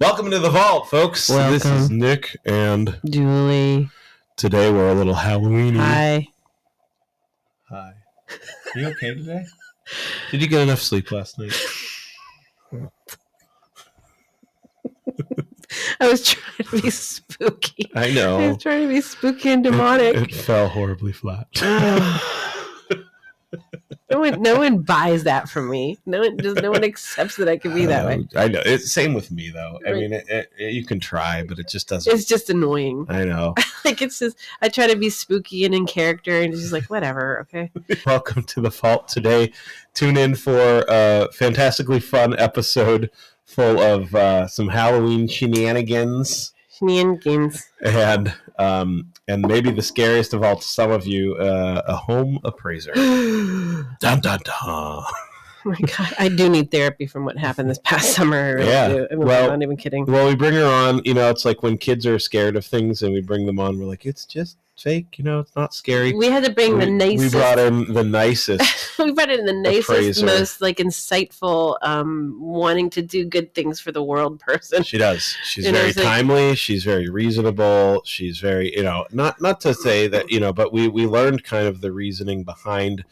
Welcome to the vault, folks. Welcome. This is Nick and Julie. Today we're a little Halloween-y. Hi. Hi. You okay today? Did you get enough sleep last night? I was trying to be spooky. I know. I was trying to be spooky and demonic. It fell horribly flat. No one buys that from me. No one accepts that I can be that way. I know. It's same with me, though. Right. I mean, you can try, but it just doesn't. It's just annoying. I know. It's just, I try to be spooky and in character, and it's just like, whatever, okay? Welcome to the vault today. Tune in for a fantastically fun episode full of some Halloween shenanigans. And maybe the scariest of all to some of you, a home appraiser. Dun, dun, dun. Oh my God, I do need therapy from what happened this past summer. I really do. I'm not even kidding. Well, we bring her on, it's like when kids are scared of things and we bring them on, we're like, it's just fake, it's not scary. We had to bring the nicest. We brought in the nicest. We brought in the nicest, appraiser. Most insightful, wanting to do good things for the world person. She does. She's very timely. She's very reasonable. She's very, not to say that, but we learned kind of the reasoning behind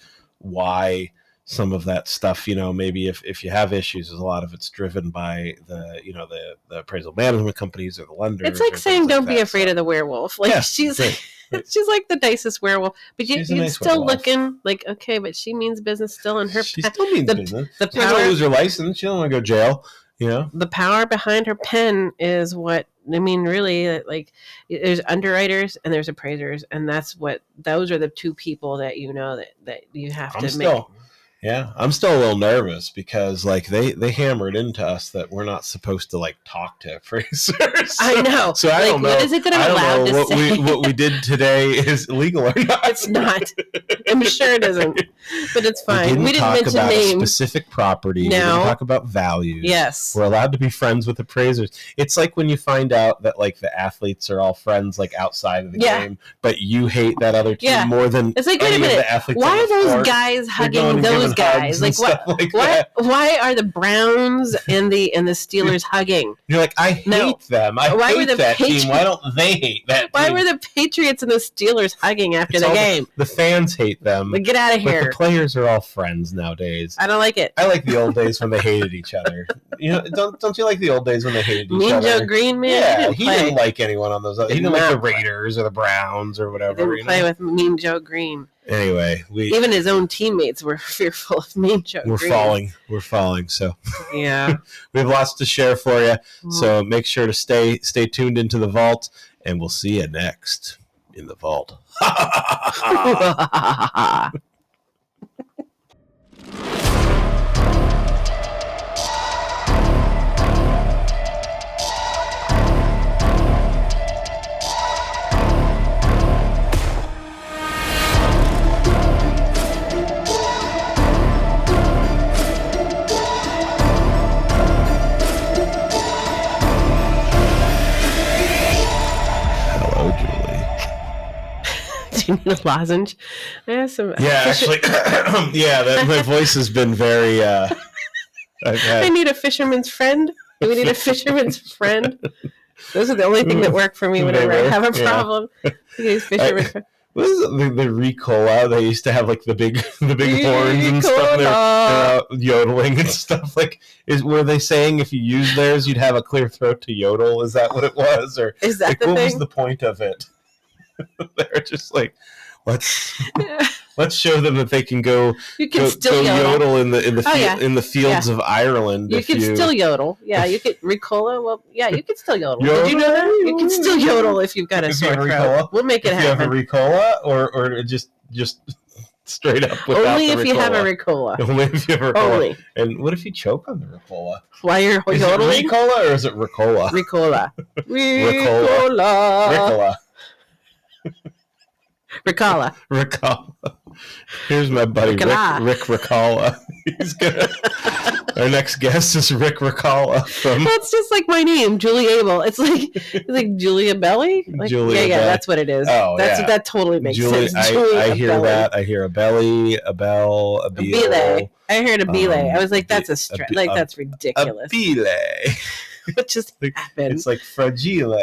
why some of that stuff, maybe if you have issues, a lot of it's driven by the appraisal management companies or the lenders. It's like saying don't be afraid of the werewolf. She's like the nicest werewolf, but you're nice still werewolf. Looking like, okay, but she means business still in her. She still means business. The she doesn't lose her license. She don't want to go to jail. The power behind her pen is what I mean. Really, there's underwriters and there's appraisers, and those are the two people that that you have to make. Yeah, I'm still a little nervous because they hammered into us that we're not supposed to talk to appraisers. I know. So I don't know. What is it that I'm allowed to say? What we did today is legal or not. It's not. I'm sure it isn't, but it's fine. We didn't talk mention about names. A specific property. No. We didn't talk about values. Yes. We're allowed to be friends with appraisers. It's like when you find out that the athletes are all friends outside of the game, but you hate that other team more than it's like, wait a minute. Why are those guys hugging those guys? Why are the Browns and the Steelers hugging? You're like, I hate them. I hate that team. Why don't they hate that team? Why were the Patriots and the Steelers hugging after the game? The fans hate them. Get out of here. But the players are all friends nowadays. I don't like it. I like the old days when they hated each other. Don't you like the old days when they hated each other? Mean Joe Green, man. Yeah, he didn't like anyone on those. He didn't like the Raiders or the Browns or whatever. He didn't play with Mean Joe Green. Anyway, even his own teammates were fearful of Mean Joe Green. We're falling. So yeah, we have lots to share for you. So make sure to stay tuned into the vault, and we'll see you next in the vault. Do you need a lozenge? I have some. Yeah, actually, my voice has been very. I need a fisherman's friend. Do we need a fisherman's friend? Those are the only thing that work for me whenever I have a problem. Use fisherman's friend. What is it, the Ricola? They used to have the big horns and stuff. They're yodeling and stuff. Were they saying if you use theirs, you'd have a clear throat to yodel? Is that what it was, or is that the what thing? Was the point of it? They're just let's show them that they can go. You can still yodel in the fields of Ireland. You can still yodel. Yeah, you could Ricola. Well, yeah, you can still yodel. Did you know that? You can still yodel if you've got a sore throat. We'll make it happen. If you have a Ricola, or just straight up without only the if Ricola. You have a Ricola. Only if you have a Ricola. Only. And what if you choke on the Ricola? Why you're yodeling? Is it Ricola or is it Ricola? Ricola. Ricola. Ricola. Here's my buddy Rick Ricola. He's gonna. Our next guest is Rick Ricola from. Well, it's just like my name, Julie Abel. It's like Julia Belly. Julia yeah, that's what it is. Oh, that totally makes sense. I hear that. I hear a belly, a bell, a beel. I heard a belay. I was like, that's a stretch. That's ridiculous. A belay. what just happened? It's like fragile.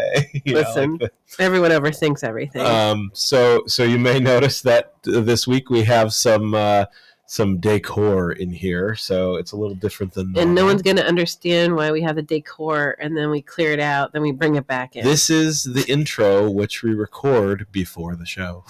Listen, everyone overthinks everything. So you may notice that this week we have some decor in here, so it's a little different than normal. And no one's going to understand why we have the decor, and then we clear it out, then we bring it back in. This is the intro, which we record before the show.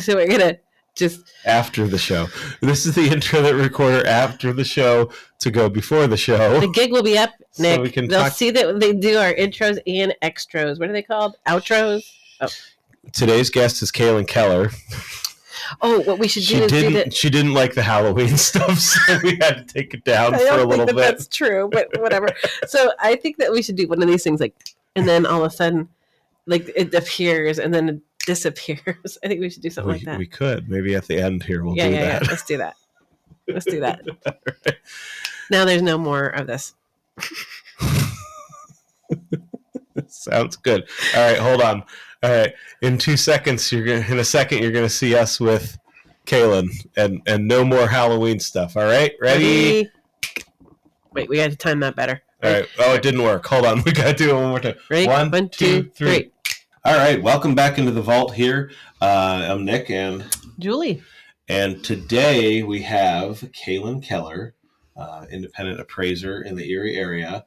So we're going to just... After the show. This is the intro that we record after the show to go before the show. The gig will be up, Nick. So they'll see that they do our intros and extras. What are they called? Outros? Oh. Today's guest is Kaylin Keller. Oh, what we should do is she didn't like the Halloween stuff, so we had to take it down for a little bit. That's true, but whatever. So I think that we should do one of these things, like, and then all of a sudden, like, it appears and then it disappears. I think we should do something like that. We could. Maybe at the end here we'll do that. Yeah. Let's do that. Right. Now there's no more of this. Sounds good. All right, hold on. All right, in 2 seconds, you're gonna see us with Kaylin, and no more Halloween stuff. All right, ready? Wait, we got to time that better. All right. Oh, it didn't work. Hold on, we got to do it one more time. Ready? One, two, three. All right, welcome back into the vault here. I'm Nick and Julie, and today we have Kaylin Keller, independent appraiser in the Erie area.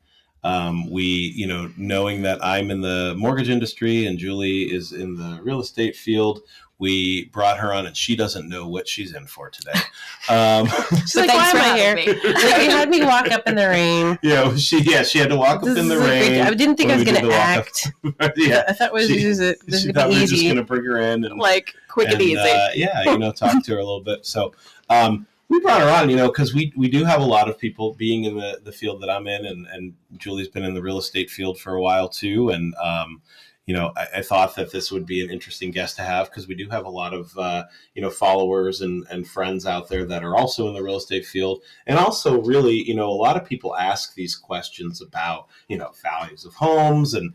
We, knowing that I'm in the mortgage industry and Julie is in the real estate field, we brought her on, and she doesn't know what she's in for today. She's like, why am I here? Like, you had me walk up in the rain. Yeah, she had to walk up in the rain. I didn't think I was going to act. Yeah, I thought this was she thought we were just going to bring her in and like quick and easy. Talk to her a little bit. So, we brought her on, because we do have a lot of people being in the field that I'm in, and Julie's been in the real estate field for a while too. And, I thought that this would be an interesting guest to have because we do have a lot of, followers and friends out there that are also in the real estate field. And also really, a lot of people ask these questions about, values of homes and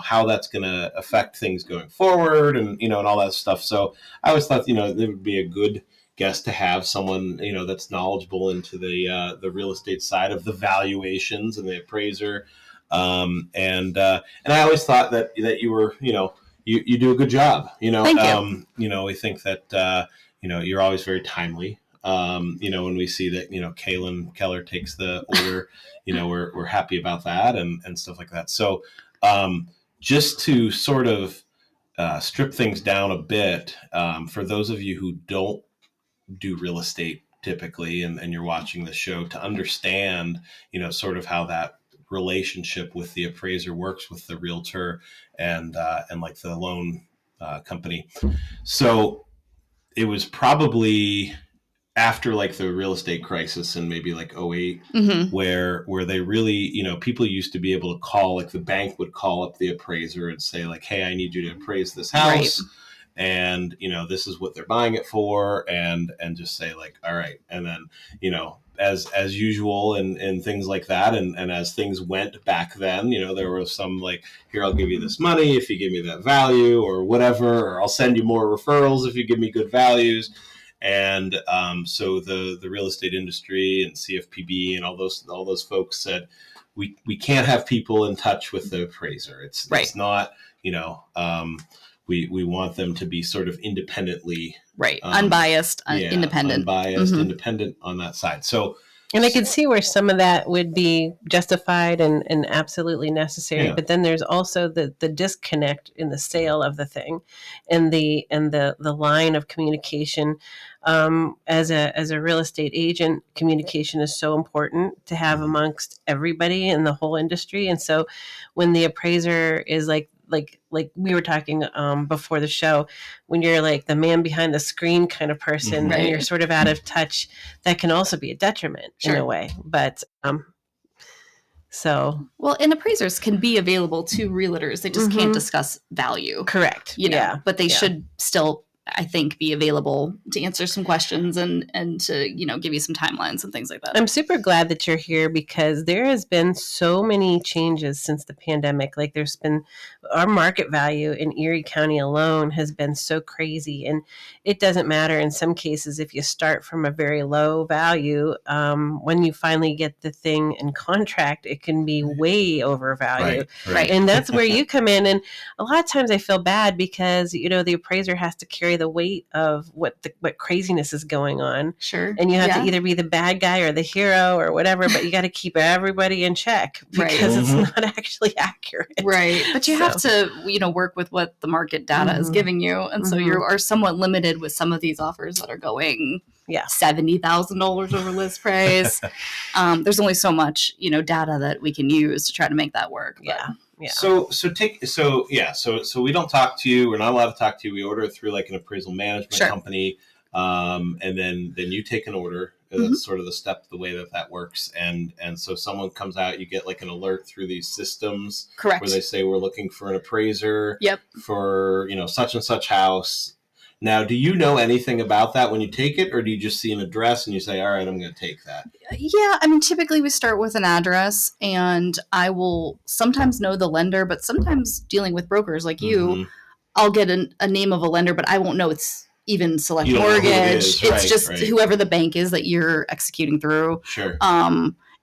how that's going to affect things going forward and all that stuff. So I always thought, it would be a good guest to have someone that's knowledgeable into the real estate side of the valuations and the appraiser, and I always thought that you were you do a good job. Thank you. We think that you're always very timely. When we see that Kaylin Keller takes the order, we're happy about that and stuff like that. So just to sort of strip things down a bit, for those of you who don't do real estate typically and you're watching the show, to understand sort of how that relationship with the appraiser works with the realtor and like the loan company. So it was probably after like the real estate crisis in maybe like 2008, mm-hmm. where they really, people used to be able to call, like the bank would call up the appraiser and say like, hey, I need you to appraise this house. Right. And, this is what they're buying it for, and just say like, all right. And then, as usual and things like that. And as things went back then, there was some like, here, I'll give you this money if you give me that value or whatever, or I'll send you more referrals if you give me good values. And so the real estate industry and CFPB and all those folks said, we can't have people in touch with the appraiser. It's not, we want them to be sort of independently unbiased, independent, mm-hmm. independent on that side. So, and I can see where some of that would be justified and absolutely necessary. Yeah. But then there's also the disconnect in the sale of the thing, and the line of communication. As a real estate agent, communication is so important to have amongst everybody in the whole industry. And so, when the appraiser is like we were talking before the show, when you're like the man behind the screen kind of person, right. and you're sort of out of touch, that can also be a detriment in a way. But and appraisers can be available to realtors. They just mm-hmm. can't discuss value. Correct. But they should still I think, be available to answer some questions and to, give you some timelines and things like that. I'm super glad that you're here because there has been so many changes since the pandemic. Like there's been our market value in Erie County alone has been so crazy. And it doesn't matter in some cases if you start from a very low value, when you finally get the thing in contract, it can be way overvalued. Right. And that's where you come in. And a lot of times I feel bad because, the appraiser has to carry the weight of what craziness is going on. Sure. And you have to either be the bad guy or the hero or whatever, but you got to keep everybody in check because it's not actually accurate. Right. But you have to, work with what the market data is giving you. And so you are somewhat limited with some of these offers that are going $70,000 over list price. There's only so much, data that we can use to try to make that work. Yeah. Yeah. So we don't talk to you. We're not allowed to talk to you. We order it through like an appraisal management company. And then you take an order. That's sort of the way that works. And so someone comes out, you get like an alert through these systems. Correct. Where they say we're looking for an appraiser for, such and such house. Now, do you know anything about that when you take it, or do you just see an address and you say, all right, I'm going to take that? Yeah, I mean, typically we start with an address, and I will sometimes know the lender, but sometimes dealing with brokers like you, I'll get a name of a lender, but I won't know it's even Select Mortgage. It's just whoever the bank is that you're executing through. Sure.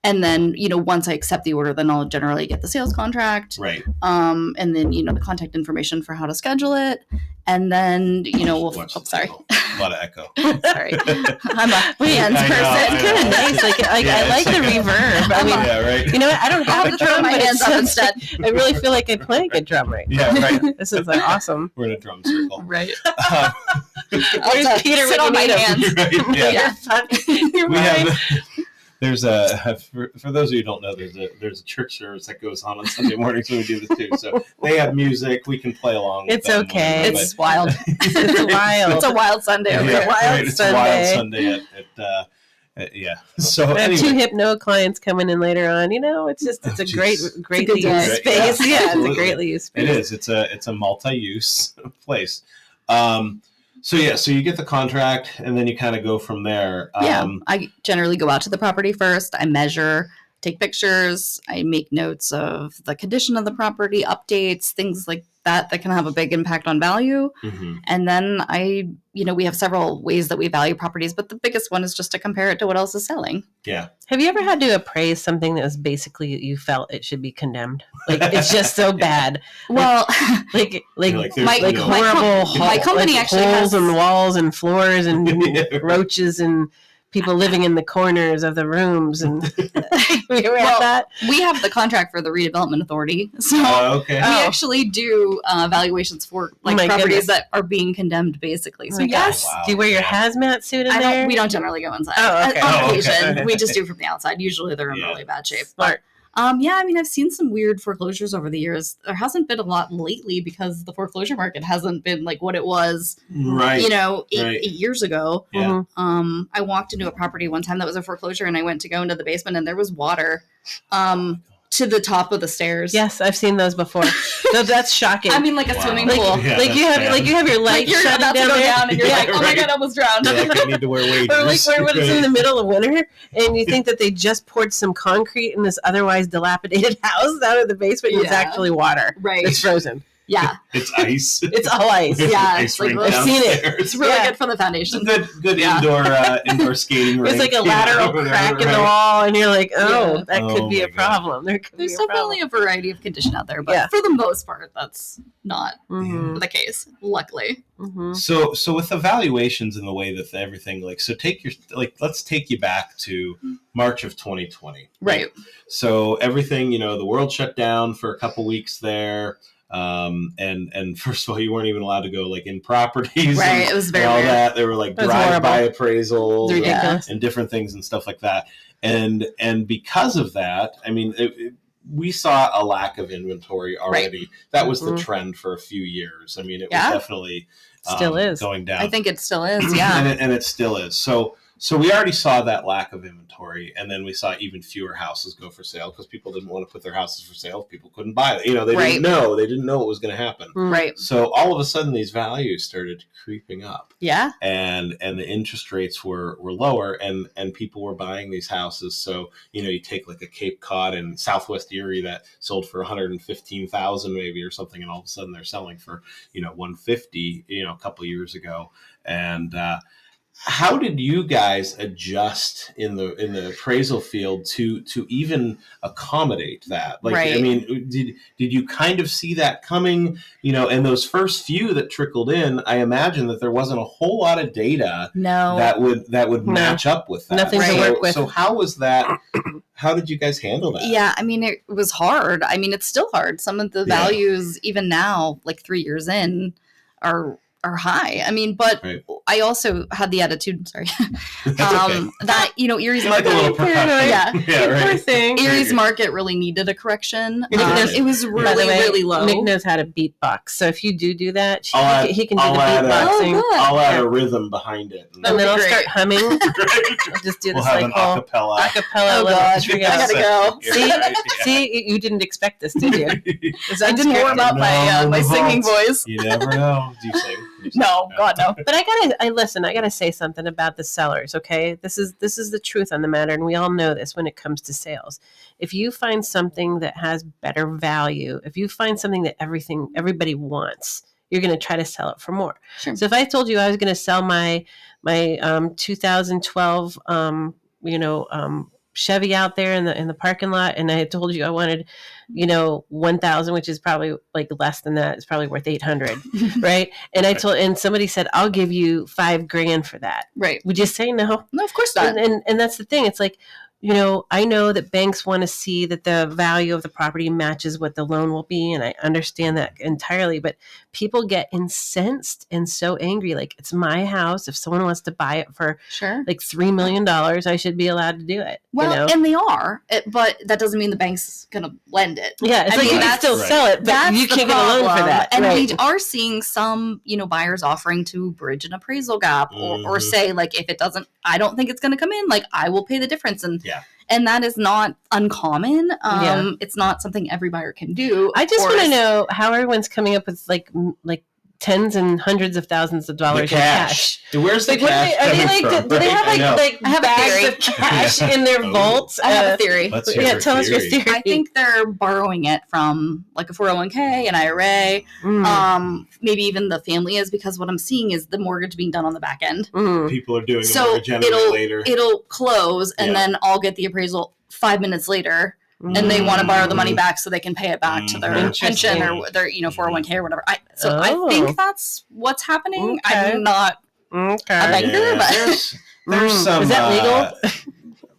And then, once I accept the order, then I'll generally get the sales contract. Right. And then, the contact information for how to schedule it. And then, sorry. A lot of echo. Sorry. I'm a hands person. Kind of nice. I like the reverb. I mean, yeah, right. You know what? I don't have a drum, my but hands up instead. I really feel like I'm playing a drum right now. Yeah, right. This is awesome. We're in a drum circle. Right. Where's Peter sit on my hands? Right, yeah. You're funny. You're right. There's for those of you who don't know, there's a church service that goes on Sunday mornings when we do this too. So they have music. We can play along. It's okay. It's wild. It's wild. It's a wild Sunday. It's a wild Sunday at So I have two hypno clients coming in later on. It's a greatly used space. Yeah, it's a greatly used space. It is. It's a multi-use place. So you get the contract, and then you kind of go from there. I generally go out to the property first. I measure, take pictures. I make notes of the condition of the property, updates, things like that can have a big impact on value. And then we have several ways that we value properties, but the biggest one is just to compare it to what else is selling. Yeah. Have you ever had to appraise something that was basically you felt it should be condemned? Like it's just so bad. Well, like horrible. My company actually holes has and walls and floors and roaches and people living in the corners of the rooms. And we had that. We have the contract for the redevelopment authority, so we actually do valuations for properties that are being condemned, basically. So yes, do you wear your hazmat suit in there? We don't generally go inside. On occasion, we just do from the outside. Usually, they're in really bad shape. Smart. I've seen some weird foreclosures over the years. There hasn't been a lot lately because the foreclosure market hasn't been like what it was, eight years ago. Yeah. I walked into a property one time that was a foreclosure, and I went to go into the basement, and there was water to the top of the stairs. Yes, I've seen those before. So that's shocking. I mean, like a swimming pool. Yeah, you have your light you're shutting about to go down, and you're like, oh my god, I almost drowned. I need to wear waders. Or when it's in the middle of winter, and you think that they just poured some concrete in this otherwise dilapidated house out of the basement, and it's actually water. Right. It's frozen. Yeah. It's ice. It's all ice. Yeah. It's like, I've seen it. It's really good for the foundation. It's a good indoor skating rink. It's like a lateral crack in the wall, and you're like, that could be a problem. There's definitely a variety of condition out there, but for the most part, that's not the case, luckily. So with the valuations and the way that everything let's take you back to March of 2020. Right. So everything, the world shut down for a couple weeks there. And first of all, you weren't even allowed to go in properties. Right. It was very all weird. that. There were drive-by appraisals and different things and stuff like that. And because of that, I mean, we saw a lack of inventory already. Right. That was the trend for a few years. I mean, it was definitely still is going down. I think it still is. Yeah. and it still is. So we already saw that lack of inventory, and then we saw even fewer houses go for sale because people didn't want to put their houses for sale. People couldn't buy it. You know, they didn't know. They didn't know what was going to happen. Right. So all of a sudden, these values started creeping up. Yeah. And the interest rates were lower, and people were buying these houses. So, you know, you take like a Cape Cod in Southwest Erie that sold for $115,000 maybe or something, and all of a sudden they're selling for, you know, $150,000, you know, a couple of years ago. And how did you guys adjust in the appraisal field to even accommodate that? Like, I mean, did you kind of see that coming? You know, and those first few that trickled in, I imagine that there wasn't a whole lot of data that would match up with that. Nothing to work with. So how was that? How did you guys handle that? Yeah, I mean, it was hard. I mean, it's still hard. Some of the values, even now, like 3 years in, are high. I mean, but I also had the attitude, that, you know, Erie's market, Erie's market really needed a correction. It was really low. Nick knows how to beatbox, so if you do that, he can do the beatboxing. I'll add a rhythm behind it, and then I'll start humming. I'll just do this have an acapella. Oh gosh, I gotta go. See, you didn't expect this, did you? I didn't warm up my singing voice. You never know. Do you sing? No, God, no. But I gotta say something about the sellers, okay? This is the truth on the matter, and we all know this when it comes to sales. If you find something that has better value, if you find something that everybody wants, you're going to try to sell it for more. Sure. So if I told you I was going to sell my 2012 Chevy out there in the parking lot, and I had told you I wanted, you know, 1,000, which is probably like less than that. It's probably worth 800, right? And somebody said, I'll give you $5,000 for that. Right. Would you say no? No, of course not. And that's the thing. It's like, you know, I know that banks want to see that the value of the property matches what the loan will be, and I understand that entirely, but people get incensed and so angry. Like, it's my house. If someone wants to buy it for like $3 million, I should be allowed to do it. Well, you know? and they are, but that doesn't mean the bank's going to lend it. Yeah, it's you can still sell it, but you can't get a loan for that. And we are seeing some, you know, buyers offering to bridge an appraisal gap or say, like, if it doesn't, I don't think it's going to come in, like, I will pay the difference. And that is not uncommon. It's not something every buyer can do. I just want to know how everyone's coming up with like tens and hundreds of thousands of dollars in cash. Where's the cash coming from? Do they have like bags of cash in their vaults? I have a theory. Tell us your theory. I think they're borrowing it from like a 401k, an IRA, maybe even the family is, because what I'm seeing is the mortgage being done on the back end. People are doing a mortgage anyway later. It'll close, and then I'll get the appraisal 5 minutes later. And they want to borrow the money back so they can pay it back to their pension or their 401k or whatever. I think that's what's happening. Okay. I'm not a banker, but there's some. Is that legal?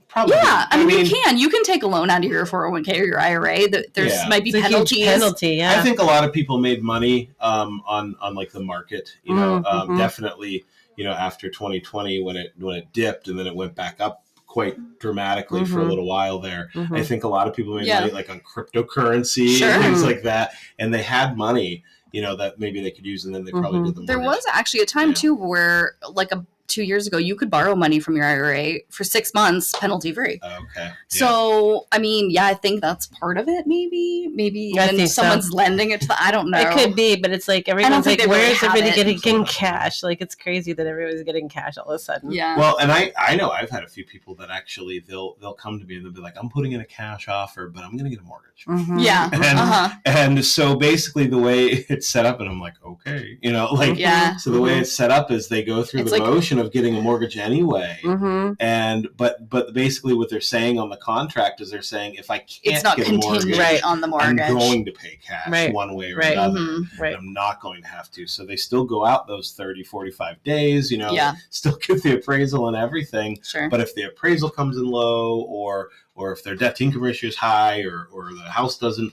Probably. Yeah, I mean, you can take a loan out of your 401k or your IRA. There's might be penalties. I think a lot of people made money on like the market. You know, definitely. You know, after 2020 when it dipped and then it went back up quite dramatically for a little while there. I think a lot of people made money like on cryptocurrency and things like that, and they had money, you know, that maybe they could use, and then they probably did the mortgage. There was actually a time too where, like 2 years ago, you could borrow money from your IRA for 6 months penalty free. Okay. So, I mean, I think that's part of it. Maybe even someone's lending it to I don't know. It could be, but it's like everyone's like, where is everybody getting cash? Like, it's crazy that everybody's getting cash all of a sudden. Yeah. Well, and I know I've had a few people that actually they'll come to me and they'll be like, I'm putting in a cash offer, but I'm going to get a mortgage. Yeah. And so basically the way it's set up, and I'm like, okay, you know, like, so the way it's set up is they go through the motion of getting a mortgage anyway, and but basically what they're saying on the contract is they're saying if I can't get a mortgage on the mortgage, I'm going to pay cash one way or another, and I'm not going to have to. So they still go out those 30, 45 days, you know, still get the appraisal and everything. Sure. But if the appraisal comes in low, or or if their debt to income ratio is high, or the house doesn't,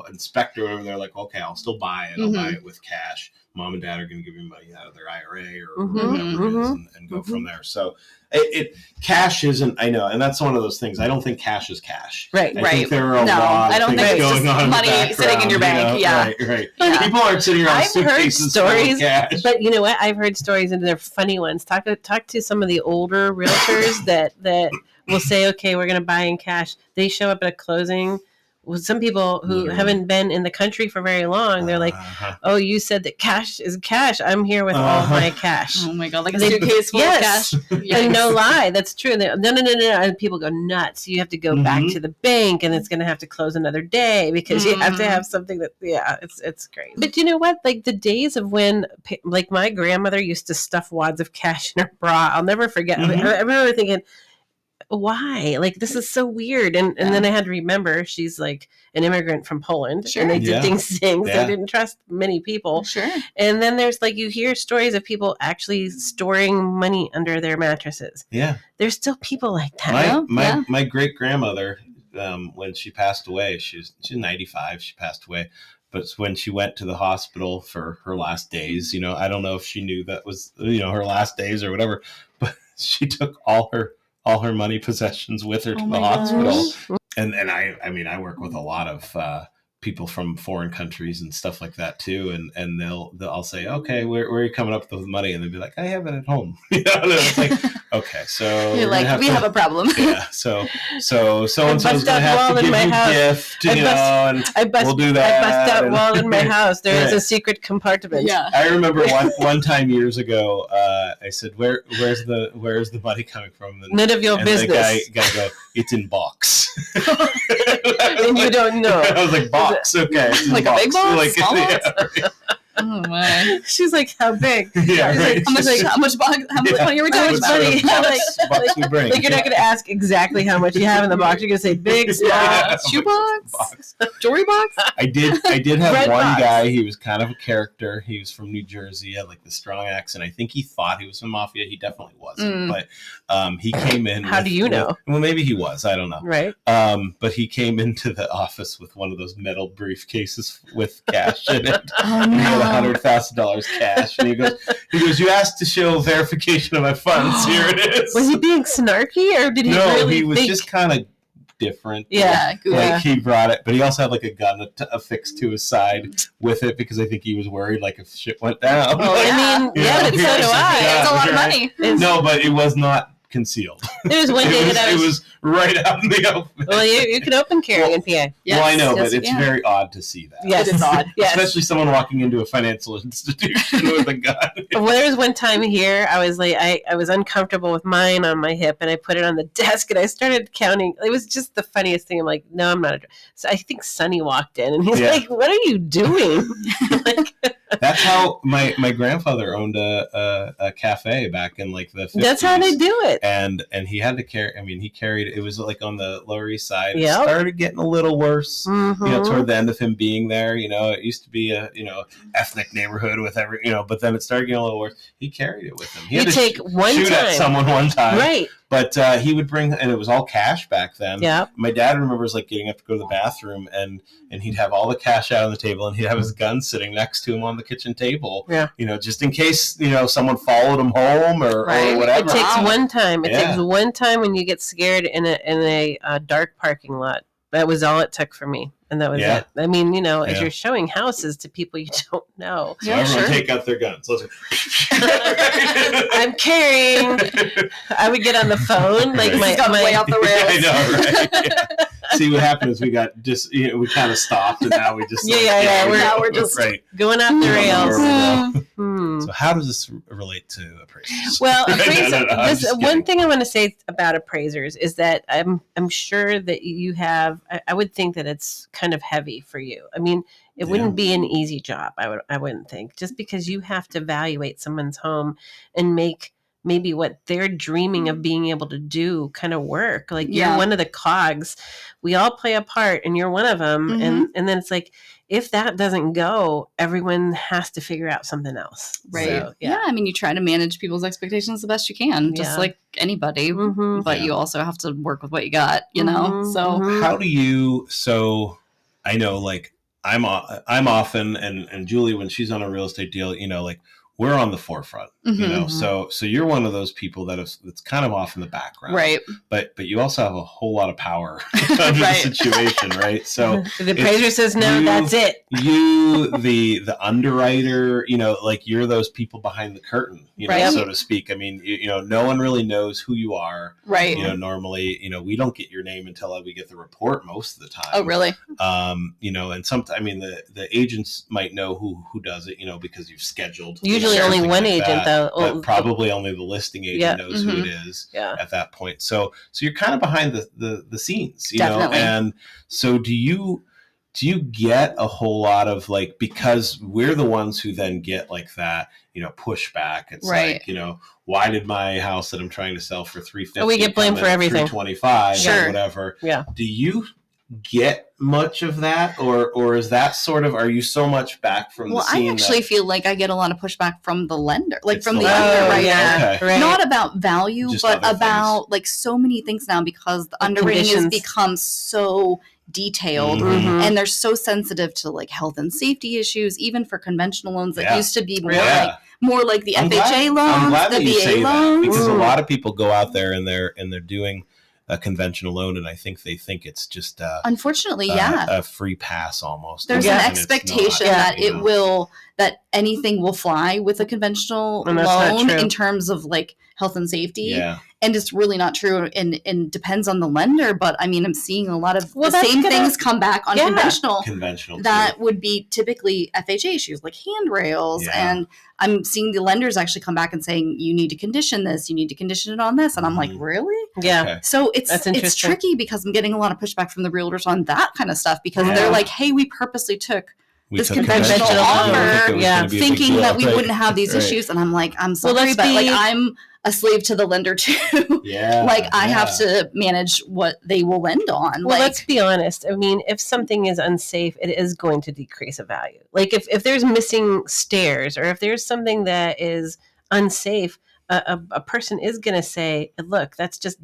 inspect or whatever, they're like, okay, I'll still buy it. I'll buy it with cash. Mom and dad are going to give me money out of their IRA or whatever it is, and go from there. So cash isn't, I know, and that's one of those things. I don't think cash is cash. Right. I think there are a lot of things going on money sitting in your bank. Right. Yeah. People aren't sitting around suitcases stories, full of cash. But you know what? I've heard stories, and they're funny ones. Talk to some of the older realtors that will say, okay, we're going to buy in cash. They show up at a closing. Well, some people who haven't been in the country for very long, they're like, oh, you said that cash is cash. I'm here with all of my cash. Oh, my God. Like a suitcase full of cash. And no lie. That's true. No. And people go nuts. You have to go back to the bank, and it's going to have to close another day because you have to have something that, it's great. But you know what? Like the days of when, like my grandmother used to stuff wads of cash in her bra. I'll never forget. I remember thinking, why? Like, this is so weird. And then I had to remember she's like an immigrant from Poland. Sure. And they did things. They didn't trust many people. Sure. And then there's like, you hear stories of people actually storing money under their mattresses. Yeah. There's still people like that. My great grandmother, when she passed away, she's 95, she passed away. But when she went to the hospital for her last days, I don't know if she knew that was, her last days or whatever, but she took all her money possessions with her to the hospital. And I work with a lot of people from foreign countries and stuff like that too. And I'll say, okay, where are you coming up with the money? And they'll be like, I have it at home. And it's like, okay, so you're like, we have a problem. Yeah. So so-and-so's going to have to give you a gift, and we'll do that. I bust out wall in my house. There is a secret compartment. Yeah. I remember one time years ago, I said, where's the money coming from? None of your business. The guy go, it's in box. And you don't know. I was like, box, okay. Like a big box? Like, small box? Oh my! She's like, how big? Yeah, right. How much money are we talking about? Box we bring. Like you're not going to ask exactly how much you have in the box. You're going to say big, small, shoebox, jewelry box. I did have Red one box. Guy. He was kind of a character. He was from New Jersey. He had like the strong accent. I think he thought he was from mafia. He definitely wasn't. But he came in. How do you know? Well, maybe he was. I don't know. Right. But he came into the office with one of those metal briefcases with cash in it. Oh no. $100,000 cash, and he goes, you asked to show verification of my funds. Here it is. Was he being snarky, or did he really he was think... just kind of different. Yeah. Like he brought it, but he also had like a gun affixed to his side with it because I think he was worried like if shit went down. Oh, I mean, but so do I. It's a lot of money. No, but it was not concealed. There was one day it was right out in the open. Well, you can open carry in PA. Yes, well, I know, but it's very odd to see that. Yes, it's odd. Yes. Especially someone walking into a financial institution with a gun. Well, there was one time here, I was like, I was uncomfortable with mine on my hip, and I put it on the desk, and I started counting. It was just the funniest thing. I'm like, no, I'm not. So I think Sonny walked in, and he's like, what are you doing? That's how my grandfather owned a cafe back in like the 50s. That's how they do it. And he had to carry. I mean, he carried. It was like on the Lower East Side. It started getting a little worse. Toward the end of him being there. It used to be a ethnic neighborhood with every. But then it started getting a little worse. He carried it with him. He had to shoot at someone one time. Right. But he would bring, and it was all cash back then. Yeah. My dad remembers like getting up to go to the bathroom, and he'd have all the cash out on the table, and he'd have his gun sitting next to him on the kitchen table. Yeah. Just in case someone followed him home or whatever. It takes one time. It takes one time when you get scared in a dark parking lot. That was all it took for me. And that was it. I mean, as you're showing houses to people you don't know. So everyone take out their guns. I'm carrying. I would get on the phone. Like my way off the rails. I know, right? Yeah. See, what happened is we got we kind of stopped, and now we just we're just going off the rails. So how does this relate to appraisers? Well, one thing I want to say about appraisers is that I'm sure that you have. I would think that it's kind of heavy for you. I mean, it wouldn't be an easy job. I wouldn't think, just because you have to evaluate someone's home and make maybe what they're dreaming of being able to do kind of work. Like you're one of the cogs. We all play a part and you're one of them. And then it's like, if that doesn't go, everyone has to figure out something else. Right. So, I mean, you try to manage people's expectations the best you can, just like anybody, but you also have to work with what you got, you know? So how do you, so I know like I'm often, and Julie, when she's on a real estate deal, you know, like we're on the forefront, you know, so you're one of those people that's kind of off in the background, right? But you also have a whole lot of power under the situation, right? So the appraiser says no, that's it. You, the underwriter, you know, like you're those people behind the curtain, you know, so to speak. I mean, you know, no one really knows who you are, right? You know, normally, you know, we don't get your name until we get the report most of the time. Oh, really? You know, and sometimes, I mean, the agents might know who does it, you know, because you've scheduled. Usually only one agent, though. But probably only the listing agent knows who it is at that point. So you're kind of behind the scenes, you know. And so do you get a whole lot of like, because we're the ones who then get like that, you know, pushback. It's like, you know, why did my house that I'm trying to sell for $350? We get blamed for everything. $325 or whatever. Yeah. Do you get much of that, or is that sort of, are you so much back from the scene? I actually feel like I get a lot of pushback from the lender, like from the underwriter, not about value, just but about things. Like so many things now, because the underwriting has become so detailed and they're so sensitive to like health and safety issues, even for conventional loans that used to be more like the FHA loans, the VA loans. Because a lot of people go out there and they're doing a conventional loan, and I think they think it's just unfortunately a free pass almost. There's an expectation that it will, that anything will fly with a conventional loan in terms of like health and safety. And it's really not true, and depends on the lender. But I mean, I'm seeing a lot of the same things come back on conventional that would be typically FHA issues like handrails. And I'm seeing the lenders actually come back and saying, you need to condition this, you need to condition it on this. And I'm like, really? So it's tricky, because I'm getting a lot of pushback from the realtors on that kind of stuff, because they're like, hey, we purposely took this conventional offer thinking that we wouldn't have these issues. And I'm like, I'm sorry, but like I'm a slave to the lender too. Like I have to manage what they will lend on. Well, let's be honest. I mean, if something is unsafe, it is going to decrease a value. Like if there's missing stairs, or if there's something that is unsafe, a person is going to say, look, that's just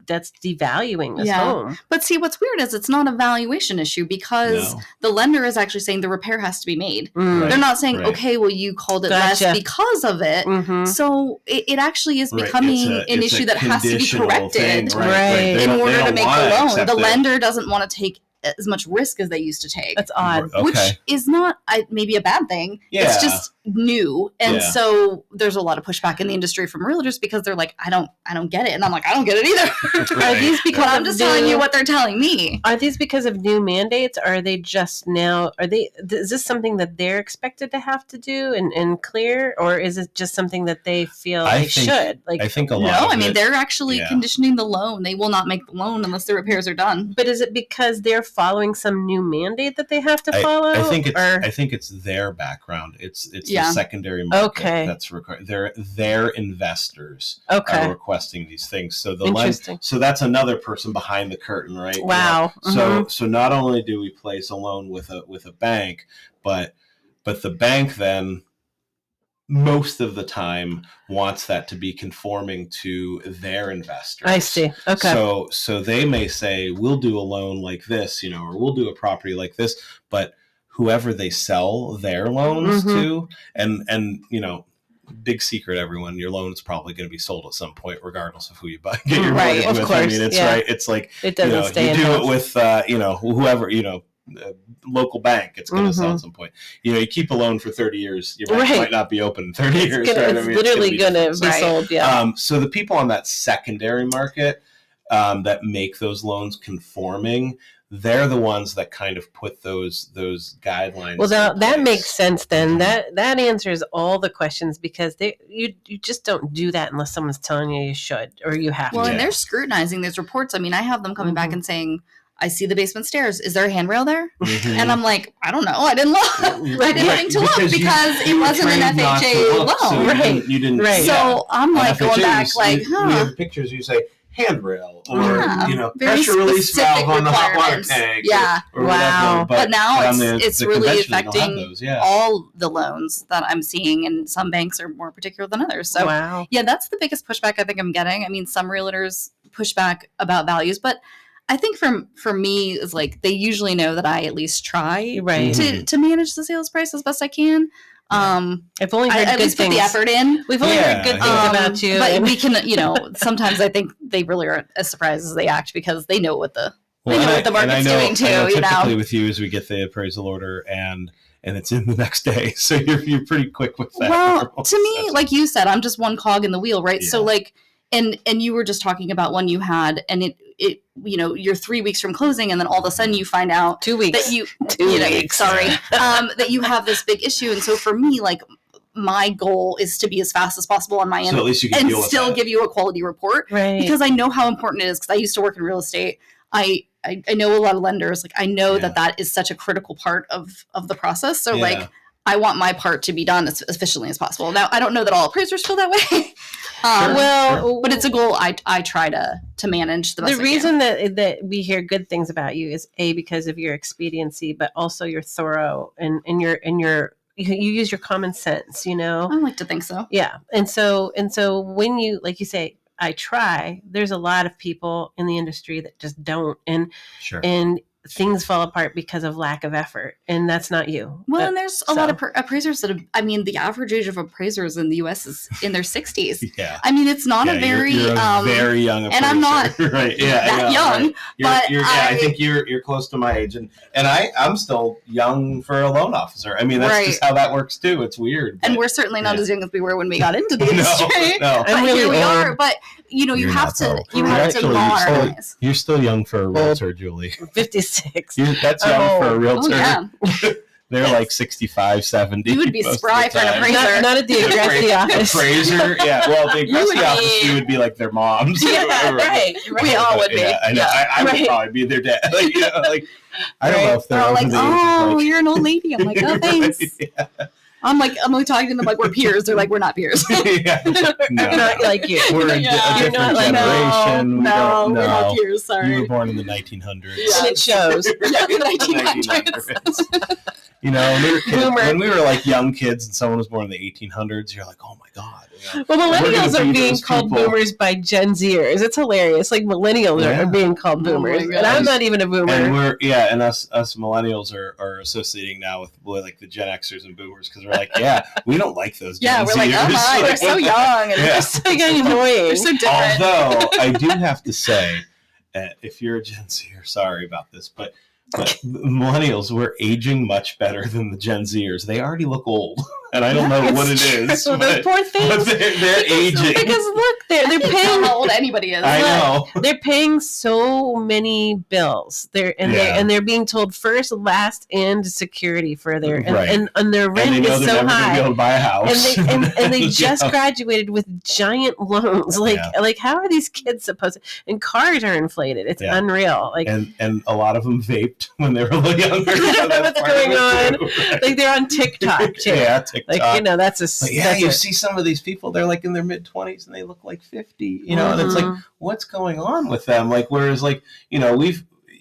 that's devaluing this home. But see, what's weird is it's not a valuation issue, because the lender is actually saying the repair has to be made. They're not saying, okay, well, you called it less because of it. So it actually is becoming an issue that has to be corrected in order to make the loan. The lender doesn't want to take as much risk as they used to take. That's odd. Which is not maybe a bad thing. It's just new. And so there's a lot of pushback in the industry from realtors, because they're like, I don't get it. And I'm like, I don't get it either. Are these because I'm just telling you what they're telling me. Are these because of new mandates? Or are they just now, is this something that they're expected to have to do and clear? Or is it just something that they feel should? Like, I think a lot No, I mean, they're actually conditioning the loan. They will not make the loan unless the repairs are done. But is it because they're following some new mandate that they have to follow? I think it's their background. It's the secondary market that's required. Their investors are requesting these things. So so that's another person behind the curtain, right? Wow. You know? So not only do we place a loan with a bank, but the bank then most of the time wants that to be conforming to their investors. I see. Okay. So they may say, we'll do a loan like this, you know, or we'll do a property like this, but whoever they sell their loans to, and you know, big secret, everyone, your loan is probably going to be sold at some point, regardless of who you get your mortgage with. Course, I mean, it's It's like, it doesn't stay in it with, you know, whoever, you know, local bank, it's going to sell at some point. You know, you keep a loan for 30 years, your bank might not be open in 30 years. It's literally going to be sold. So the people on that secondary market that make those loans conforming, they're the ones that kind of put those guidelines. Well, that makes sense then. That answers all the questions, because you just don't do that unless someone's telling you should, or you have to. Well, and they're scrutinizing these reports. I mean, I have them coming back and saying, I see the basement stairs. Is there a handrail there? Mm-hmm. And I'm like, I don't know. I didn't look. I didn't think to look because it wasn't an FHA loan. So you didn't. Right. So I'm like going back, like, we have pictures. You say handrail or pressure release valve on the hot water tank. Yeah. Or wow. But now it's really affecting all the loans that I'm seeing, and some banks are more particular than others. So yeah, that's the biggest pushback I think I'm getting. I mean, some realtors push back about values, but I think for me is like they usually know that I at least try to manage the sales price as best I can. I've only heard at least things. Put the effort in. We've only heard good things about you, but we can, sometimes I think they really aren't as surprised as they act because they know what the market's doing too. Typically with you is we get the appraisal order and it's in the next day, so you're pretty quick with that. Well, to me, like you said, I'm just one cog in the wheel, right? Yeah. So like, and you were just talking about one you had, and it you're 3 weeks from closing, and then all of a sudden you find out 2 weeks that that you have this big issue. And so for me, like, my goal is to be as fast as possible on my end, so at least you can and still give you a quality report, right? Because I know how important it is. Because I used to work in real estate. I know a lot of lenders. Like, I know that is such a critical part of the process. So like, I want my part to be done as efficiently as possible. Now, I don't know that all appraisers feel that way. But it's a goal I try to manage the best. The reason that we hear good things about you is because of your expediency, but also you're thorough and you use your common sense. I like to think so. Yeah, and so when you, like you say, I try. There's a lot of people in the industry that just don't, and things fall apart because of lack of effort, and that's not you. Well, and there's a lot of appraisers that the average age of appraisers in the U.S. is in their 60s. Yeah. I mean, it's not a very you're a very young appraiser. And I'm not right. that young. Right. I think you're close to my age, and I'm still young for a loan officer. I mean, that's just how that works too. It's weird. And we're certainly not as young as we were when we got into the industry. No. But here we are. But you have to modernize. You're still young for a realtor, Julie. 56. That's young for a realtor. Yeah. They're like 65, 70. You would be spry for an appraiser. Not at the Agresti office. Appraiser, yeah. Well, the Agresti office, you would be like their moms. Yeah, right. We all would be. Yeah, I know. I would probably be their dad. I don't know if they're like, you're an old lady. I'm like, oh, thanks. Yeah. I'm only talking to them like we're peers. They're like, we're not peers. Not like you. We're a different generation. No, we're not peers. Sorry. You were born in the 1900s. Yeah. And it shows. Yeah, the 1900s. When we were like young kids and someone was born in the 1800s, you're like, oh my God. Well, millennials are being called boomers by Gen Zers. It's hilarious. Like, millennials are being called boomers. And I'm not even a boomer. And us millennials are associating now with like the Gen Xers and boomers because we're like, we don't like those Gen Zers. We're like, they're so young. And they're so young and annoying. They're so different. Although, I do have to say, if you're a Gen Zer, sorry about this, but millennials, we're aging much better than the Gen Zers. They already look old, and I don't know what it is. Those poor things. But they're aging. Because look, they're paying how old anybody is. I know. They're paying so many bills. They're being told first, last, and security for their and their rent is so high. Be able to buy a house. And they just graduated with giant loans. Like how are these kids supposed to? And cars are inflated. It's unreal. Like and a lot of them vaped when they were a little younger. So what's going on? Right? Like they're on TikTok too. Yeah, TikTok. Like that's a you see some of these people. They're like in their mid-20s and they look like 50. And it's like, what's going on with them? Like, whereas like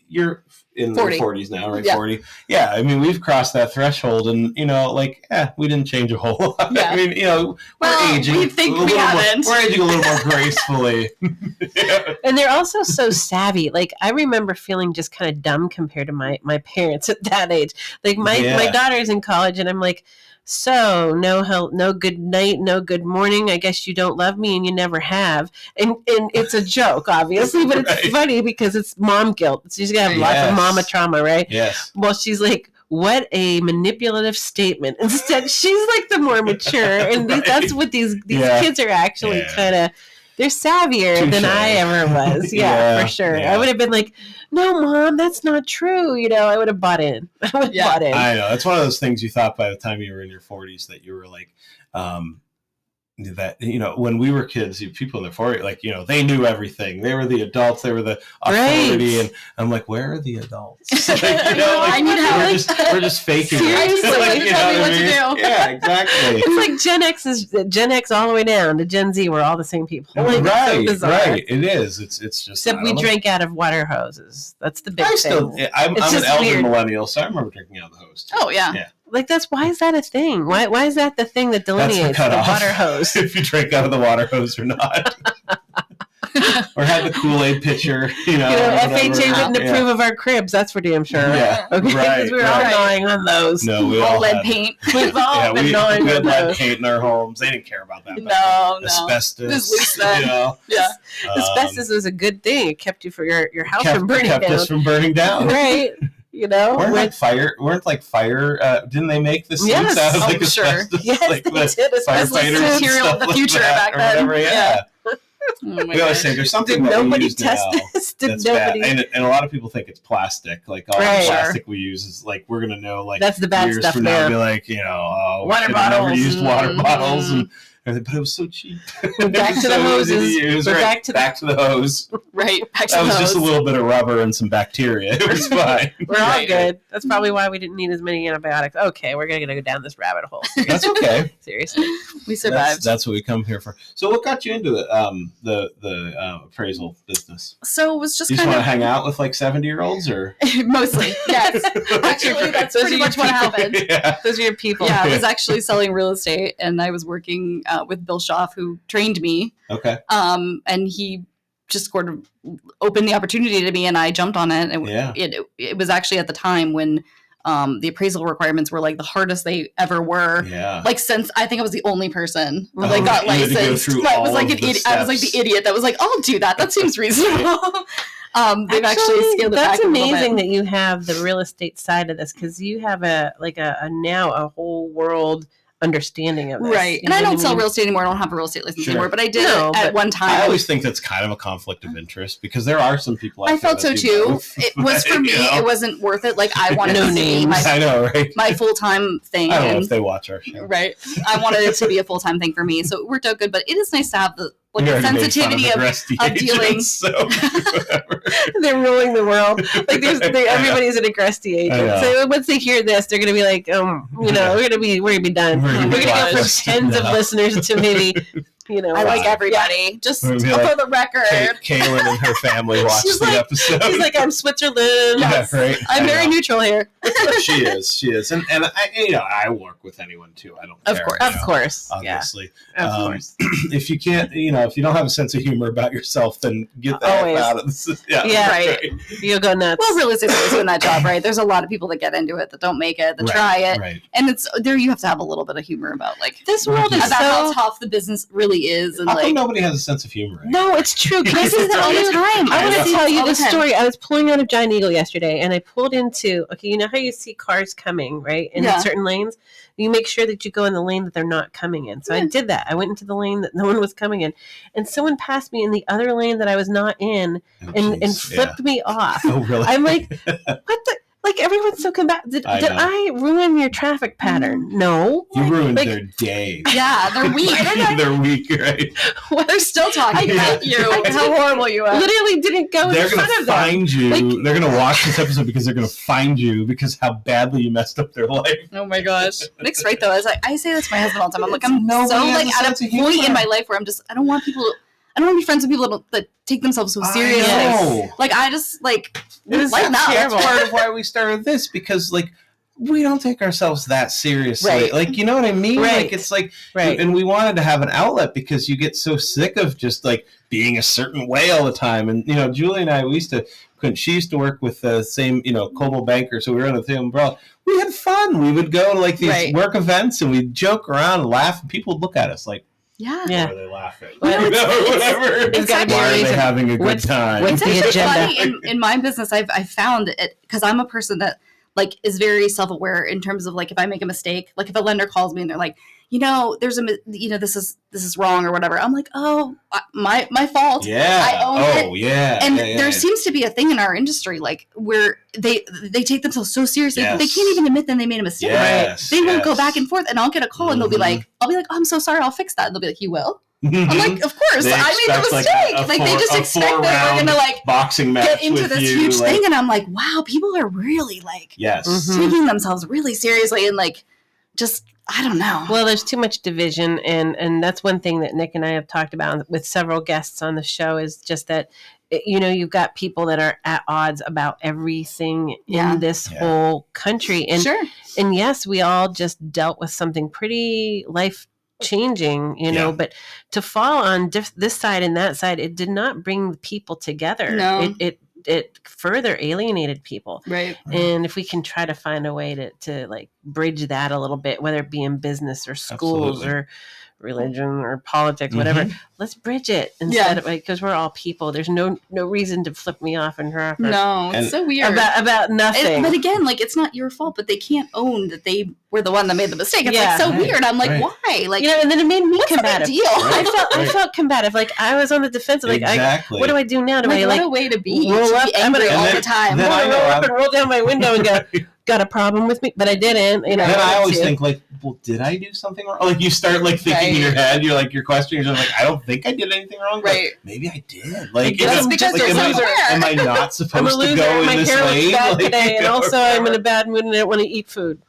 you're in the 40s now, right? Yeah. 40. Yeah, I mean, we've crossed that threshold, and we didn't change a whole lot. Yeah. I mean, we're aging. We think we haven't. We're aging a little more gracefully. And they're also so savvy. Like, I remember feeling just kind of dumb compared to my parents at that age. Like my daughter's in college, and I'm like, so no good night, no good morning. I guess you don't love me and you never have. And it's a joke, obviously, but it's funny because it's mom guilt. She's gonna have lots of mama trauma, right? Yes. Well, she's like, what a manipulative statement. Instead, she's like the more mature, and that's what these kids are actually kind of. They're savvier than I ever was. Yeah, for sure. Yeah. I would have been like, no, Mom, that's not true. I would have bought in. Bought in. I know. That's one of those things you thought by the time you were in your 40s that you were like, that, when we were kids, people in their 40s, like, they knew everything. They were the adults. They were the authority. Right. And I'm like, where are the adults? Like, I need help. We're just faking it. Like, you tell me what to do. Yeah, exactly. It's like Gen X all the way down to Gen Z. We're all the same people. Like, right. It is. It's just. Except we drink out of water hoses. That's the big thing. I'm an elder millennial, so I remember drinking out of the hose. Oh, yeah. Like, why is that a thing? Why is that the thing that delineates the water hose? If you drink out of the water hose or not. Or have the Kool-Aid pitcher, FHA wouldn't approve of our cribs, that's for damn sure. Yeah, okay, because we were all gnawing on those. No, we all lead paint. We've all been gnawing on those. We had lead paint in our homes. They didn't care about that. No. Asbestos. Yeah. Asbestos was a good thing. It kept you for your house from burning down. Kept us from burning down. Right. Weren't fire? Didn't they make the suits out of asbestos? Sure. Yes, like they did. Firefighters material of the future back then. Whatever, yeah. We always say there's something that we use now that's bad, and a lot of people think it's plastic. Like all the plastic we use is like we're gonna know like that's the bad years stuff. From now, be like water bottles. Never used water bottles and. But it was so cheap. Back to the hoses. Back to the hose. Right. That was just a little bit of rubber and some bacteria. It was fine. We're all good. That's probably why we didn't need as many antibiotics. Okay, we're going to go down this rabbit hole. That's okay. Seriously. We survived. That's what we come here for. So what got you into the appraisal business? So it was just you just want to hang out with like 70-year-olds or? Mostly, yes. Actually, that's pretty much what happened. Yeah. Those are your people. Yeah, I was actually selling real estate and I was working with Bill Schaff, who trained me. Okay. And he just sort of opened the opportunity to me and I jumped on it. And it was actually at the time when the appraisal requirements were like the hardest they ever were. Yeah. Like since I think I was the only person who got licensed. I was like I was like the idiot that was like, I'll do that. That seems reasonable. They've actually scaled it back. That's amazing that you have the real estate side of this because you have a whole world understanding of this. Right. And I don't sell real estate anymore. I don't have a real estate license anymore, but I did at one time. I always think that's kind of a conflict of interest because there are some people I felt so too. It was for me, it wasn't worth it. Like I wanted to see my full-time thing. I don't know if they watch our show. Right. I wanted it to be a full-time thing for me. So it worked out good, but it is nice to have the sensitivity of dealing. So they're ruling the world. Like everybody's an Agresti agent. So once they hear this, they're going to be like, we're going to be done. We're going to go from tens of listeners to maybe. I like everybody. Just for the record. Kaylin and her family watch the episode. She's like, I'm Switzerland. Yes. Yeah, right. I'm very neutral here. She is. And I work with anyone too. I don't care. Of course. Obviously. Yeah. Of course. If you can't, if you don't have a sense of humor about yourself, then get that out of this. Yeah, right. You'll go nuts. Well, realistically, doing that job, right? There's a lot of people that get into it that don't make it, that try it. Right. And it's there you have to have a little bit of humor about this world is about how tough the business really is, and how come nobody has a sense of humor? Right? No, it's true. Can I say that all the time? I want to tell you the story. I was pulling out of Giant Eagle yesterday, and I pulled into. Okay, you know how you see cars coming, right, in certain lanes. You make sure that you go in the lane that they're not coming in. So I did that. I went into the lane that no one was coming in, and someone passed me in the other lane that I was not in, and flipped me off. Oh, really? I'm like, what the. Like, everyone's so combative. Did I ruin your traffic pattern? No. You ruined their day. Yeah, they're weak. They're weak, right? They're still talking about you. How horrible you are. Literally didn't go in front of them. They're going to find you. They're going to watch this episode because they're going to find you because how badly you messed up their life. Oh, my gosh. Nick's right, though. I say that to my husband all the time. I'm like, I'm so at a point in my life where I don't want people to... I don't want to be friends with people that take themselves so seriously. I just that's part of why we started this because we don't take ourselves that seriously. Right. You know what I mean? Right. It's and we wanted to have an outlet because you get so sick of just being a certain way all the time. And Julie and I, she used to work with the same Coldwell Banker, so we were under the same umbrella. We had fun. We would go to these work events and we'd joke around and laugh, and people would look at us like. Yeah. Why are they laughing? Whatever. Why are they having a good time? What's the agenda? Funny in my business, I've found it because I'm a person that like is very self-aware in terms of like if I make a mistake, like if a lender calls me and they're like, there's this is wrong or whatever. I'm like, oh, my fault. Yeah. I own it. Yeah. And there seems to be a thing in our industry like where they take themselves so seriously that they can't even admit that they made a mistake. Yes. They won't go back and forth, and I'll get a call and I'll be like, oh, I'm so sorry, I'll fix that. And they'll be like, you will? I'm like, of course, I made the mistake. Like they just expect that we're gonna like boxing match get into this huge thing, and I'm like, wow, people are really like taking themselves really seriously, and like just I don't know. Well, there's too much division, and that's one thing that Nick and I have talked about with several guests on the show is just that you've got people that are at odds about everything in this whole country, and and yes, we all just dealt with something pretty life changing, but to fall on this side and that side, it did not bring people together. No. It further alienated people. Right. And if we can try to find a way to like bridge that a little bit, whether it be in business or schools or religion or politics, whatever, let's bridge it instead of because we're all people. There's no reason to flip me off and her off. No, it's so weird about nothing. But again, like it's not your fault, but they can't own that they were the one that made the mistake. It's like so weird. I'm like, why? Like and then it made me combative. Deal? I felt combative. Like I was on the defensive. Like what do I do now? Do I what a way to be? Roll up? I'm gonna all the time. I'm gonna roll up and roll down my window and go. Got a problem with me, but I didn't. And I always think like, well, did I do something wrong? Like you start like thinking in your head, you're like, you're questioning yourself, like, I don't think I did anything wrong. Right? Maybe I did. Like, just because like, am I not supposed to go in this lane? Bad today, and also I'm in a bad mood and I don't want to eat food.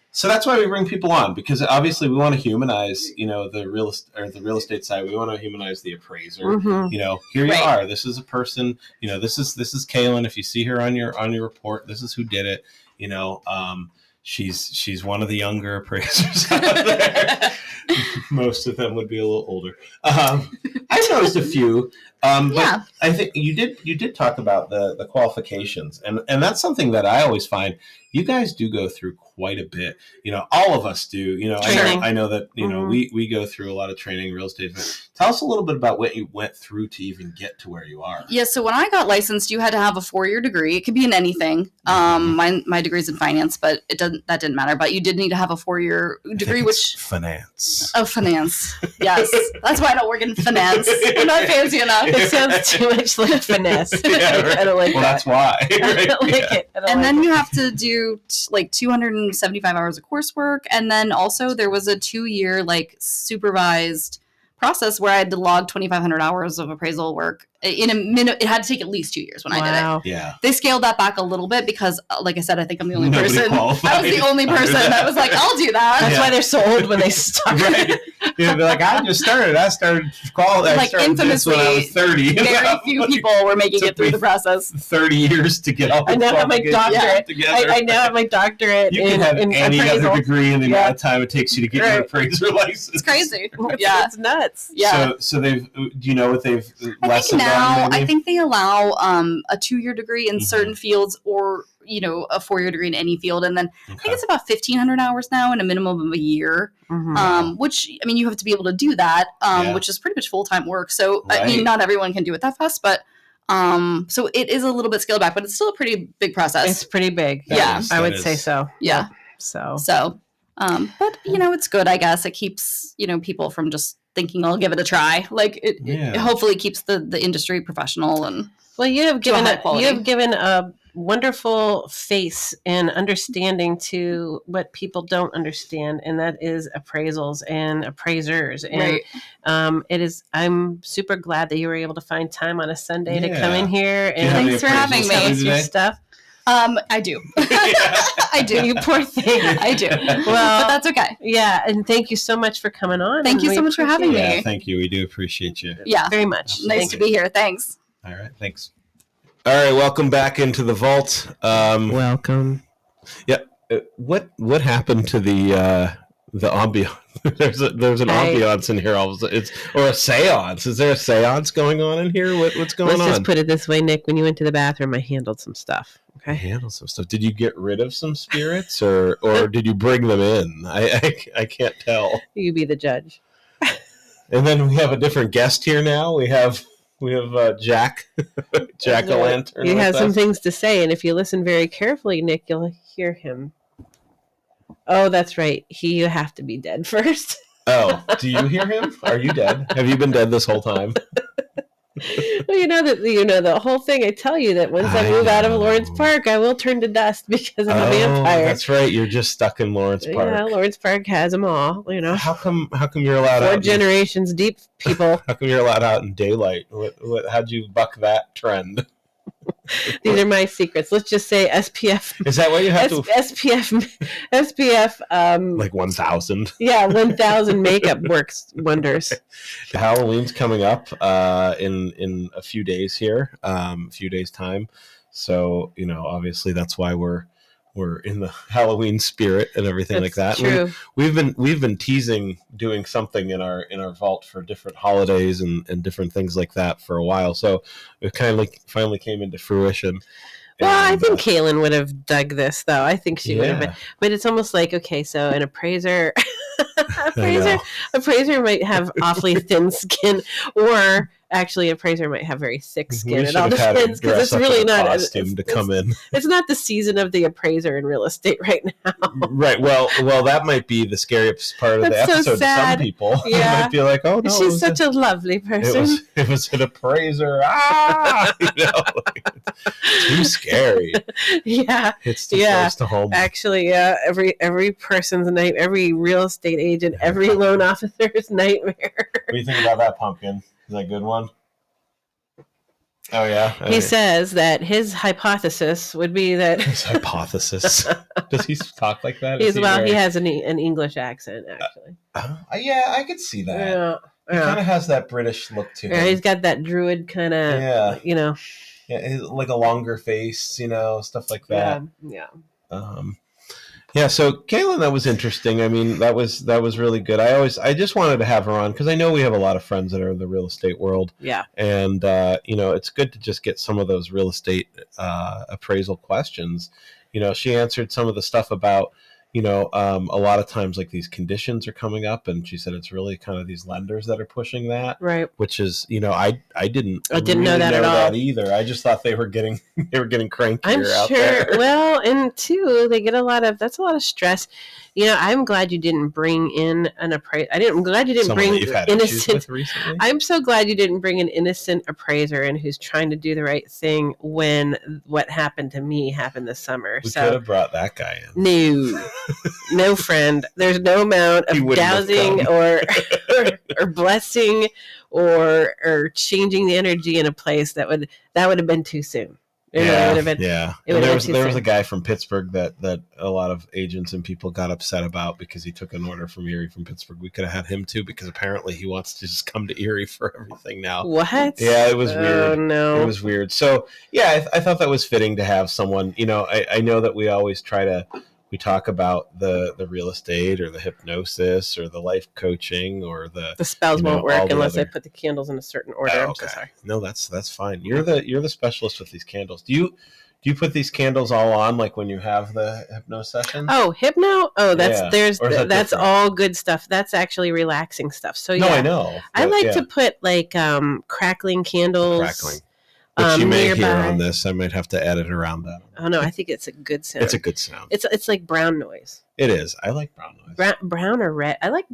So that's why we bring people on, because obviously we want to humanize, the real estate side. We want to humanize the appraiser. Here you are. This is a person. This is Kaylin. If you see her on your report, this is who did it. She's one of the younger appraisers out there. Most of them would be a little older. I've noticed a few, but I think you did talk about the qualifications, and that's something that I always find you guys do go through quite a bit. All of us do. I know that we go through a lot of training, real estate. Tell us a little bit about what you went through to even get to where you are. Yeah, so when I got licensed, you had to have a 4-year degree. It could be in anything. My degree's in finance, but that didn't matter. But you did need to have a 4-year degree, which finance. Oh, finance. Yes, that's why I don't work in finance. We're not fancy enough. It sounds too much like finesse. I don't like that. That's why. I don't like it. And then you have to do like 275 hours of coursework, and then also there was a 2-year like supervised process where I had to log 2,500 hours of appraisal work in a minute. It had to take at least 2 years when I did it. Yeah. They scaled that back a little bit because, like I said, I think I'm the only person. Qualified. I was the only person that was like, I'll do that. That's why they're so old when they start. Right. They're like, I started qualifying. Like infamously, when I was 30. Very few people were making it through the process. 30 years to get all the I now have my doctorate. Together. I now have my doctorate. You can have any appraisal. other degree in the amount of time it takes you to get your appraiser license. It's crazy. It's nuts. Yeah. So they've. Do you know what they've lessened now? on? Maybe? I think they allow a 2-year degree in certain fields, or a 4-year degree in any field, and then I think it's about 1,500 hours now, in a minimum of a year. Which you have to be able to do that, which is pretty much full-time work. So not everyone can do it that fast, but so it is a little bit scaled back, but it's still a pretty big process. It's pretty big. I would say so. Yeah. So but it's good, I guess. It keeps people from just thinking I'll give it a try. Like it hopefully keeps the industry professional. And well, you have given a wonderful face and understanding to what people don't understand, and that is appraisals and appraisers. And I'm super glad that you were able to find time on a Sunday to come in here, and thanks for having me. Tell us your stuff. I do. I do. You poor thing. I do. Well, but that's okay. Yeah, and thank you so much for coming on. Thank you so much for having me. Yeah, thank you. We do appreciate you. Yeah, very much. Nice to be here. Thanks. All right. Thanks. All right. Welcome back into the vault. Welcome. Yeah. What happened to the ambiance? there's an ambiance in here. Or a seance. Is there a seance going on in here? What's going on? Let's just put it this way, Nick. When you went to the bathroom, I handled some stuff. Okay. Handle some stuff. Did you get rid of some spirits, or did you bring them in? I can't tell. You be the judge. And then we have a different guest here now. We have Jack, Jack-o'-lantern. He has some things to say, and if you listen very carefully, Nick, you'll hear him. Oh, that's right. You have to be dead first. Oh, do you hear him? Are you dead? Have you been dead this whole time? Well, the whole thing. I tell you that once I move out of Lawrence Park, I will turn to dust because I'm a vampire. That's right. You're just stuck in Lawrence Park. Yeah, Lawrence Park has them all. How come you're allowed out? 4 generations deep, people. How come you're allowed out in daylight? How'd you buck that trend? These are my secrets. Let's just say SPF. Is that what you have to? SPF. Like 1,000. Yeah, 1,000 makeup works wonders. Halloween's coming up in a few days here, a few days time. So obviously that's why we're in the Halloween spirit and everything like that. True. We've been teasing doing something in our vault for different holidays and different things like that for a while. So it kind of finally came into fruition. Well, I think Kaylin would have dug this, though. I think she would have been. But it's almost like, okay, so an appraiser might have awfully thin skin, or actually appraiser might have very thick skin. It all depends, because it's really not costume to come in. It's not the season of the appraiser in real estate right now. Right. Well, that might be the scariest part of the episode to some people. Yeah. Might be like, oh no, she's such a lovely person. It was an appraiser. Too scary. Yeah. It's too close to home. Actually, yeah. Every person's nightmare, every real estate agent, every loan officer's nightmare. What do you think about that pumpkin? Is that a good one? Oh, yeah. He says that his hypothesis would be that... His hypothesis? Does he talk like that? He has an English accent, actually. Yeah, I could see that. Yeah. He kind of has that British look to him. Yeah, he's got that druid kind of, Yeah, like a longer face, stuff like that. Yeah. Yeah, so Kaylin, that was interesting. I mean, that was really good. I just wanted to have her on because I know we have a lot of friends that are in the real estate world. Yeah. And it's good to just get some of those real estate appraisal questions. She answered some of the stuff about a lot of times like these conditions are coming up, and she said it's really kind of these lenders that are pushing that, right? Which is, I didn't really know that at all either. I just thought they were getting crankier. I'm out sure. there. Well, and two, they get that's a lot of stress. I'm glad you didn't bring in an appraiser. I'm glad you didn't bring innocent. I'm so glad you didn't bring an innocent appraiser in who's trying to do the right thing when what happened to me happened this summer. We could have brought that guy in. No. No, friend. There's no amount of dowsing or blessing or changing the energy in a place that would have been too soon. There was a guy from Pittsburgh that a lot of agents and people got upset about because he took an order from Erie from Pittsburgh. We could have had him too because apparently he wants to just come to Erie for everything now. What? Yeah, it was weird. Oh, no. It was weird. So, yeah, I thought that was fitting to have someone, I know that we always we talk about the real estate or the hypnosis or the life coaching or the spells won't work unless I put the candles in a certain order. Oh, okay. I'm so sorry. No, that's fine. You're the specialist with these candles. Do you put these candles all on like when you have the hypno session? Oh, hypno? Oh, that's different? all good stuff. That's actually relaxing stuff. So yeah, no, I know. I like to put like crackling candles. Which you may hear on this. I might have to edit around that. Oh no, I think it's a good sound. It's a good sound. It's like brown noise. It is. I like brown noise. Brown or red? I like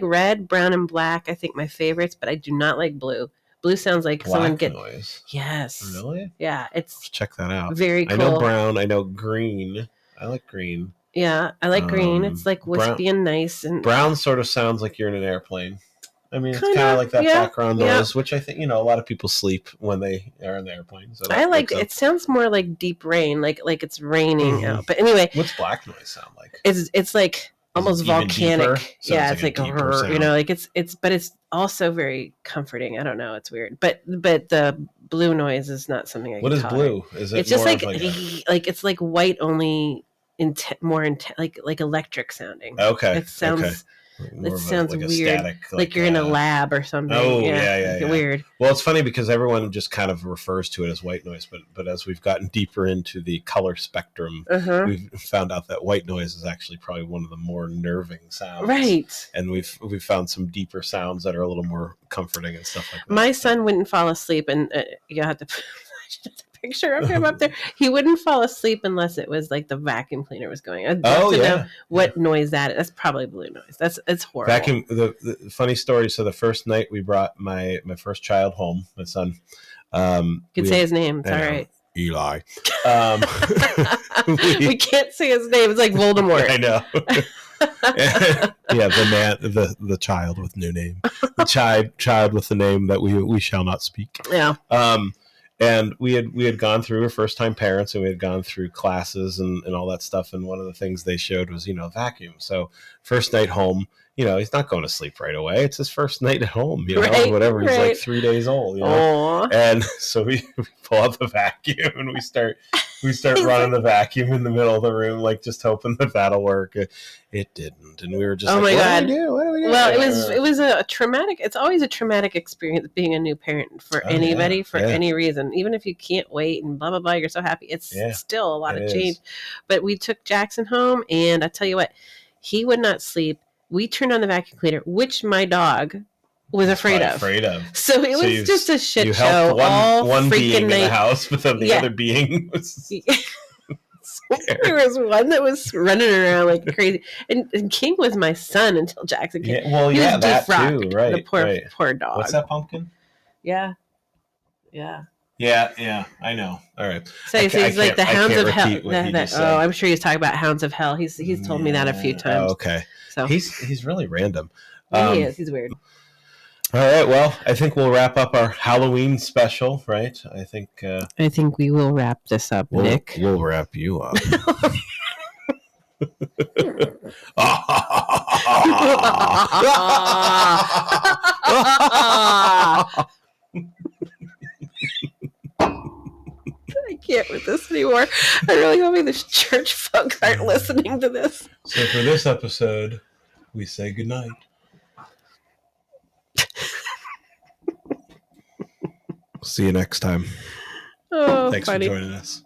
red, brown, and black. I think my favorites, but I do not like blue. Blue sounds like black someone get noise. Yes. Really? Yeah, Let's check that out. Very cool. I know brown. I know green. I like green. Yeah, I like green. It's like wispy and nice. And brown sort of sounds like you're in an airplane. I mean, it's kind of like that background noise, which I think, a lot of people sleep when they are in the airplane. So I like it. Sounds more like deep rain, like it's raining out. But anyway, what's black noise sound like? It's like almost volcanic. Yeah, it's like but it's also very comforting. I don't know, it's weird. But the blue noise is not something I What can is tolerate. Blue? Is it it's just like it's like white only more intense, like electric sounding. Okay. It sounds okay. It sounds weird, static, like you're in a lab or something. Oh, yeah. Weird. Well, it's funny because everyone just kind of refers to it as white noise, but as we've gotten deeper into the color spectrum, we've found out that white noise is actually probably one of the more nerving sounds. Right. And we've found some deeper sounds that are a little more comforting and stuff like that. My son wouldn't fall asleep, and you have to picture of him up there. He wouldn't fall asleep unless it was like the vacuum cleaner was going. I'd love to know what noise that is. That's probably blue noise. It's horrible. Vacuum. The funny story. So the first night we brought my first child home, my son. You could say his name. It's all right. Eli. We can't say his name. It's like Voldemort. I know. Yeah, the child with no name, the child with the name that we shall not speak. Yeah. And we had gone through, our first time parents, and we had gone through classes and all that stuff. And one of the things they showed was, vacuum. So first night home, he's not going to sleep right away. It's his first night at home, whatever. He's like 3 days old, And so we pull out the vacuum and we start running the vacuum in the middle of the room, like just hoping that'll work. It didn't, and we were just my God. What do we do? Well, it was a traumatic. It's always a traumatic experience being a new parent for anybody for any reason. Even if you can't wait and blah blah blah, you're so happy. It's still a lot of change. But we took Jackson home, and I tell you what, he would not sleep. We turned on the vacuum cleaner, which my dog was afraid of. So it was just a shit show. One being in the house, but then the other being was. There was one that was running around like crazy, and King was my son until Jackson came. Yeah, well, that too, right? The poor dog. What's that, pumpkin? Yeah. I know. All right. So he's like the Hounds of Hell. I'm sure he's talking about Hounds of Hell. He's told me that a few times. Oh, okay. So he's really random. He is. He's weird. All right. Well, I think we'll wrap up our Halloween special, right? I think we will wrap this up, Nick. We'll wrap you up. I can't with this anymore. I really hope the church folks aren't listening to this. So for this episode, we say goodnight. See you next time. Oh, thanks for joining us.